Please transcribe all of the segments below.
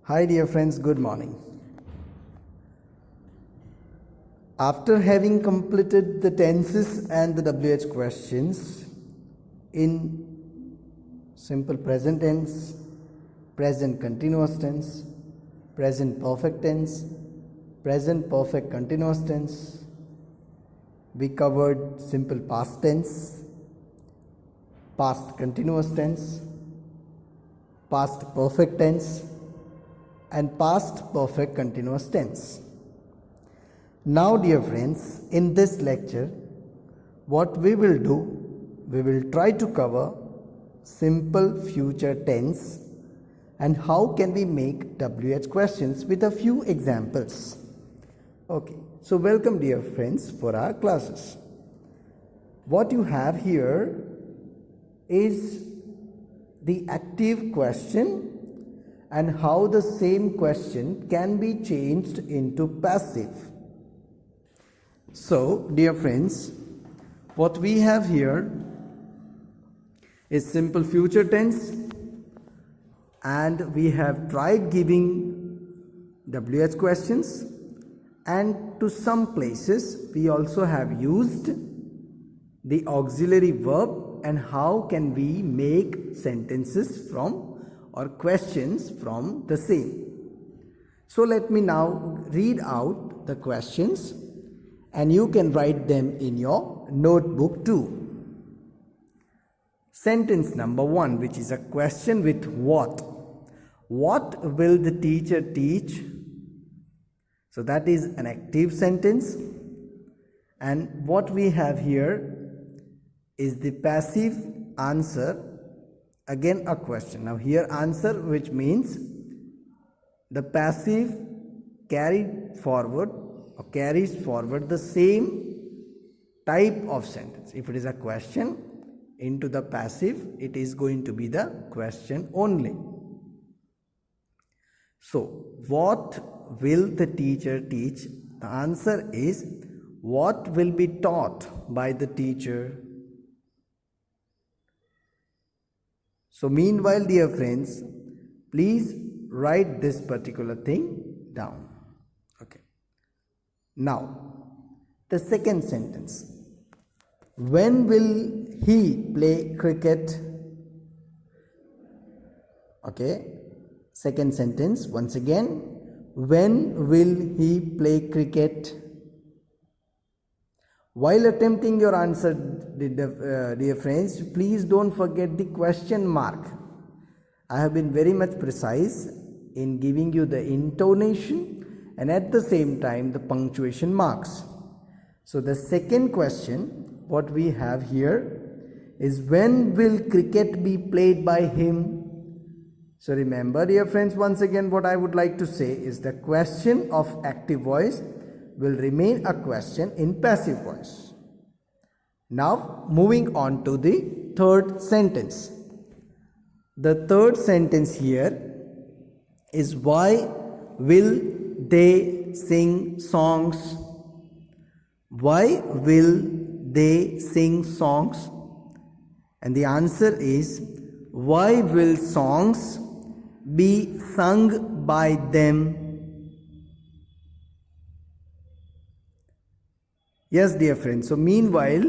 Hi dear friends, good morning. After having completed the tenses and the WH questions in simple present tense, present continuous tense, present perfect tense, present perfect continuous tense, we covered simple past tense, past continuous tense, past perfect tense, and past perfect continuous tense. Now dear friends, in this lecture what we will do, we will try to cover simple future tense and how can we make WH questions with a few examples. Okay, so welcome dear friends for our classes. What you have here is the active question and how the same question can be changed into passive. So, dear friends, what we have here is simple future tense, and we have tried giving WH questions, and to some places we also have used the auxiliary verb and how can we make sentences from or questions from the same. So let me now read out the questions and you can write them in your notebook too. Sentence number 1, which is a question with what. What will the teacher teach? So that is an active sentence, and what we have here is the passive answer. Again a question. Now here answer, which means the passive carried forward or carries forward the same type of sentence. If it is a question, into the passive it is going to be the question only. So what will the teacher teach? The answer is what will be taught by the teacher. So meanwhile dear friends, please write this particular thing down. Okay. Now the second sentence. When will he play cricket? Okay. Second sentence once again. When will he play cricket? While attempting your answer, dear friends, please don't forget the question mark. I have been very much precise in giving you the intonation and at the same time the punctuation marks. So the second question, what we have here is when will cricket be played by him? So remember dear friends, once again what I would like to say is the question of active voice will remain a question in passive voice. Now moving on to the third sentence. The third sentence here is why will they sing songs? Why will they sing songs? And the answer is why will songs be sung by them? Yes dear friends, so meanwhile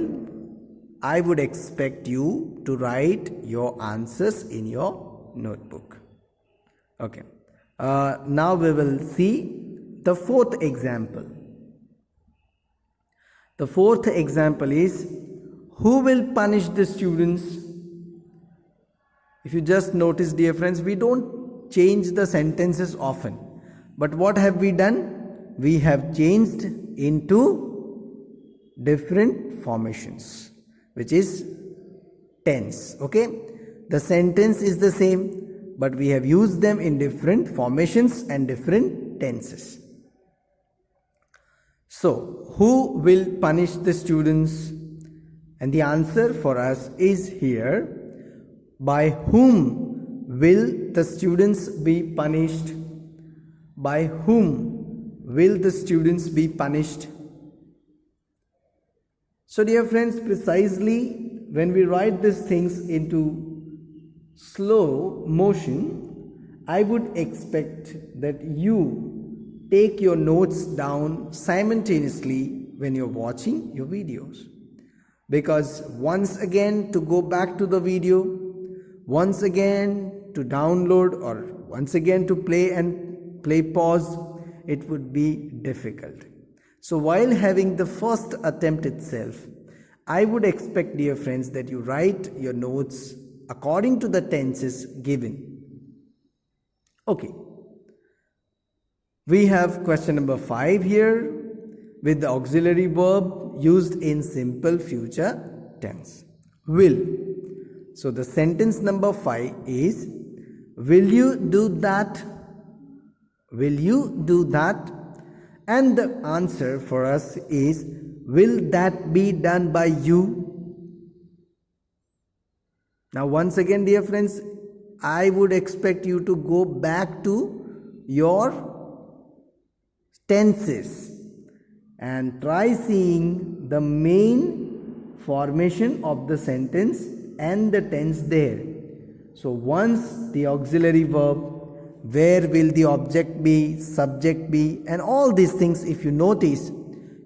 I would expect you to write your answers in your notebook. Okay. Now we will see the fourth example. The fourth example is who will punish the students? If you just notice dear friends, we don't change the sentences often. But what have we done? We have changed into different formations, which is tense. Okay, the sentence is the same, but we have used them in different formations and different tenses. So who will punish the students? And the answer for us is here, by whom will the students be punished? By whom will the students be punished? So dear friends, precisely when we write these things into slow motion, I would expect that you take your notes down simultaneously when you're watching your videos. Because once again to go back to the video, once again to download, or once again to play pause, it would be difficult. So while having the first attempt itself, I would expect, dear friends, that you write your notes according to the tenses given. Okay, we have question number 5 here with the auxiliary verb used in simple future tense. Will. So the sentence number 5 is, will you do that? Will you do that? And the answer for us is, will that be done by you? Now once again, dear friends, I would expect you to go back to your tenses and try seeing the main formation of the sentence and the tense there. So once the auxiliary verb, where will the object be, subject be, and all these things, if you notice,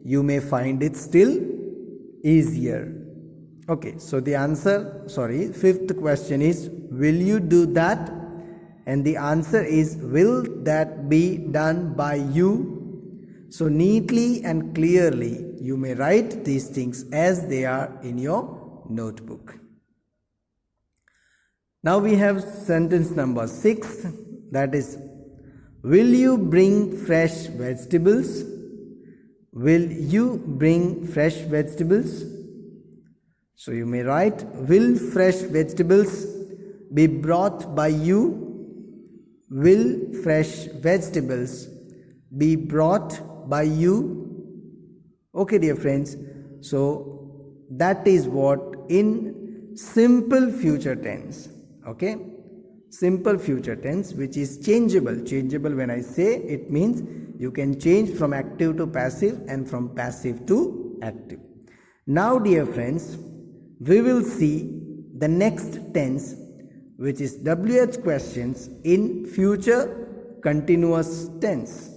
you may find it still easier. Okay, so the answer, fifth question is, will you do that? And the answer is, will that be done by you? So neatly and clearly you may write these things as they are in your notebook. Now we have sentence number 6, that is, will you bring fresh vegetables? Will you bring fresh vegetables? So you may write, will fresh vegetables be brought by you? Will fresh vegetables be brought by you? Okay, dear friends, so that is what in simple future tense. Okay, simple future tense, which is changeable. Changeable, when I say, it means you can change from active to passive and from passive to active. Now, dear friends, we will see the next tense, which is WH questions in future continuous tense.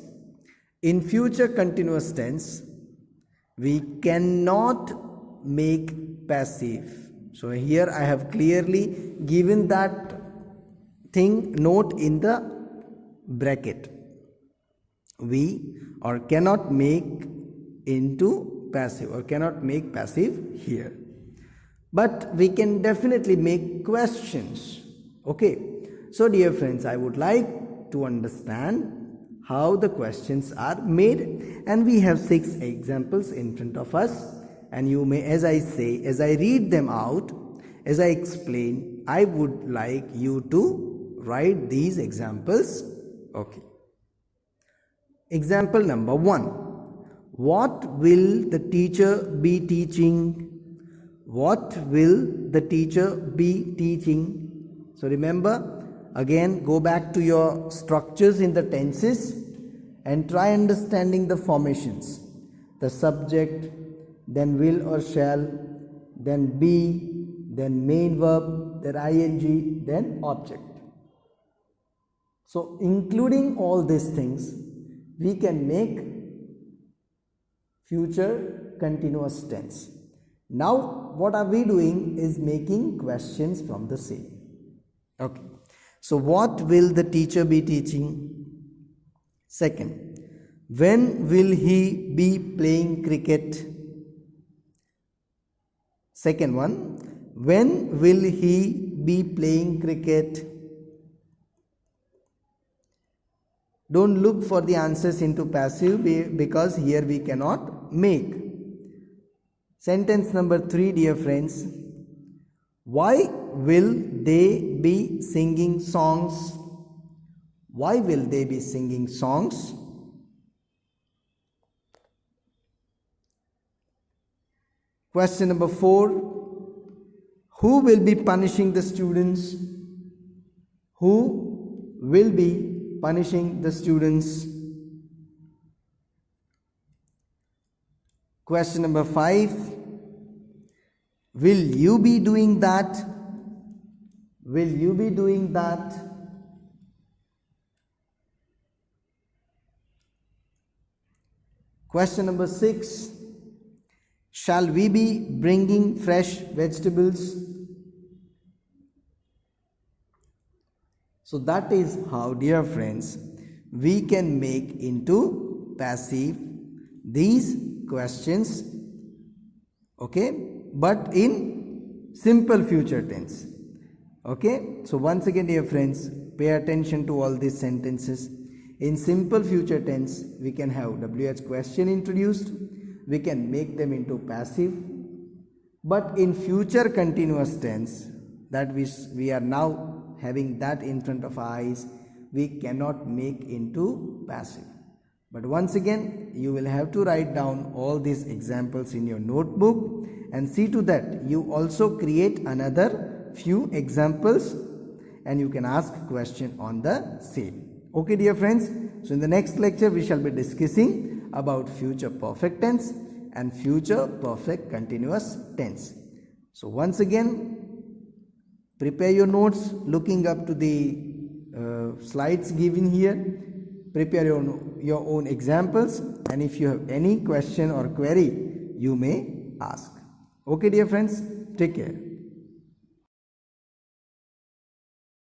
In future continuous tense, we cannot make passive. So here I have clearly given that thing, note in the bracket. We or cannot make into passive, or cannot make passive here. But we can definitely make questions. Okay, so dear friends, I would like to understand how the questions are made, and we have 6 examples in front of us, and you may, as I read them out, as I explain, I would like you to write these examples. Okay. Example number 1. What will the teacher be teaching? What will the teacher be teaching? So remember, again go back to your structures in the tenses and try understanding the formations. The subject, then will or shall, then be, then main verb, then ing, then object. So including all these things, we can make future continuous tense. Now what are we doing is making questions from the same. Okay. So what will the teacher be teaching? Second, when will he be playing cricket? Second one, when will he be playing cricket? Don't look for the answers into passive, because here we cannot make. Sentence number 3, dear friends. Why will they be singing songs? Why will they be singing songs? Question number 4. Who will be punishing the students? Who will be punishing the students? Question number 5. Will you be doing that? Will you be doing that? Question number 6. Shall we be bringing fresh vegetables? So that is how, dear friends, we can make into passive these questions, okay, but in simple future tense. Okay, so once again, dear friends, pay attention to all these sentences. In simple future tense, we can have WH question introduced, we can make them into passive, but in future continuous tense, that we are now having that in front of our eyes, we cannot make into passive. But once again, you will have to write down all these examples in your notebook and see to that you also create another few examples and you can ask question on the same. Okay, dear friends, so in the next lecture we shall be discussing about future perfect tense and future perfect continuous tense. So once again, prepare your notes looking up to the slides given here. Prepare your own examples, and if you have any question or query, you may ask. Okay, dear friends, take care.